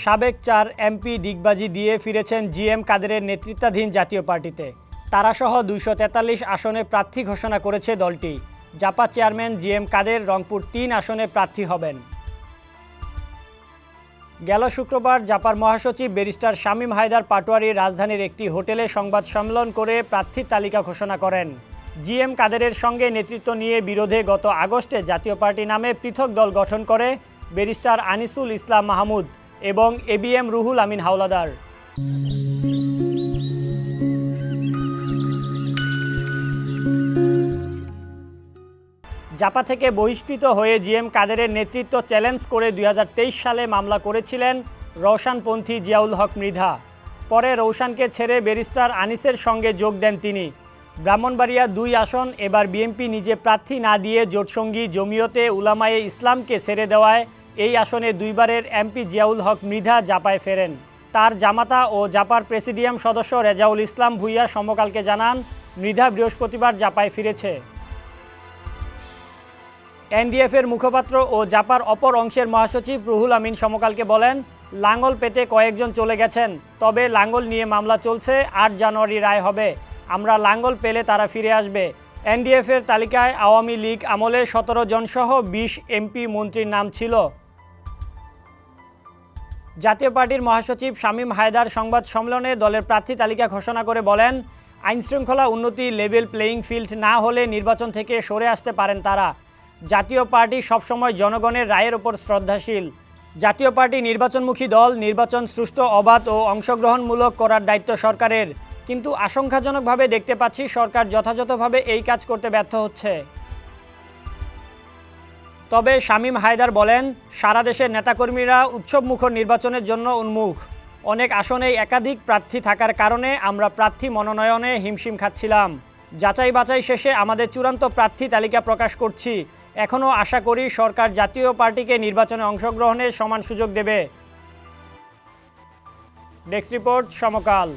সাবেক ৪ এমপি ডিগবাজি দিয়ে ফিরেছেন জিএম কাদেরের নেতৃত্বাধীন জাতীয় পার্টিতে। তারাসহ ২৪৩ আসনে প্রার্থী ঘোষণা করেছে দলটি। জাপা চেয়ারম্যান জিএম কাদের রংপুর ৩ আসনে প্রার্থী হবেন। গেল শুক্রবার জাপার মহাসচিব ব্যারিস্টার শামীম হায়দার পাটোয়ারী রাজধানীর একটি হোটেলে সংবাদ সম্মেলন করে প্রার্থীর তালিকা ঘোষণা করেন। জিএম কাদেরের সঙ্গে নেতৃত্ব নিয়ে বিরোধে গত আগস্টে জাতীয় পার্টি নামে পৃথক দল গঠন করে ব্যারিস্টার আনিসুল ইসলাম মাহমুদ এবং এবিএম রুহুল আমিন হাওলাদার। জাপা থেকে বহিষ্কৃত হয়ে জিএম কাদেরের নেতৃত্ব চ্যালেঞ্জ করে ২০২৩ সালে মামলা করেছিলেন রওশনপন্থী জিয়াউল হক মৃধা। পরে রওশনকে ছেড়ে ব্যারিস্টার আনিসের সঙ্গে যোগ দেন তিনি। ব্রাহ্মণবাড়িয়া ২ আসন এবার বিএনপি নিজে প্রার্থী না দিয়ে জোটসঙ্গী জমিয়তে উলামায়ে ইসলামকে ছেড়ে দেওয়ায় এই আসনে ২ বারের এমপি জিয়াউল হক মৃধা জাপায় ফেরেন। তার জামাতা ও জাপার প্রেসিডিয়াম সদস্য রেজাউল ইসলাম ভূঁইয়া সমকালকে জানান, মৃধা বৃহস্পতিবার জাপায় ফিরেছে। এনডিএফের মুখপাত্র ও জাপার অপর অংশের মহাসচিব রুহুল আমিন সমকালকে বলেন, লাঙ্গল পেতে কয়েকজন চলে গেছেন, তবে লাঙ্গল নিয়ে মামলা চলছে। ৮ জানুয়ারি রায় হবে। আমরা লাঙ্গল পেলে তারা ফিরে আসবে। এনডিএফের তালিকায় আওয়ামী লীগ আমলে ১৭ জনসহ ২০ এমপি মন্ত্রীর নাম ছিল। জাতীয় পার্টির মহাসচিব শামীম হায়দার সংবাদ সম্মেলনে দলের প্রার্থী তালিকা ঘোষণা করে বলেন, আইনশৃঙ্খলা উন্নতি লেভেল প্লেয়িং ফিল্ড না হলে নির্বাচন থেকে সরে আসতে পারেন তারা। জাতীয় পার্টি সবসময় জনগণের রায়ের ওপর শ্রদ্ধাশীল। জাতীয় পার্টি নির্বাচনমুখী দল। নির্বাচন সুষ্ঠু, অবাধ ও অংশগ্রহণমূলক করার দায়িত্ব সরকারের, কিন্তু আশঙ্কাজনকভাবে দেখতে পাচ্ছি সরকার যথাযথভাবে এই কাজ করতে ব্যর্থ হচ্ছে। তবে শামীম হায়দার বলেন, সারা দেশের নেতাকর্মীরা উৎসবমুখর নির্বাচনের জন্য উন্মুখ। অনেক আসনেই একাধিক প্রার্থী থাকার কারণে আমরা প্রার্থী মনোনয়নে হিমশিম খাচ্ছিলাম। যাচাই বাছাই শেষে আমাদের চূড়ান্ত প্রার্থী তালিকা প্রকাশ করছি। এখনও আশা করি সরকার জাতীয় পার্টিকে নির্বাচনে অংশগ্রহণের সমান সুযোগ দেবে। ডেস্ক রিপোর্ট, সমকাল।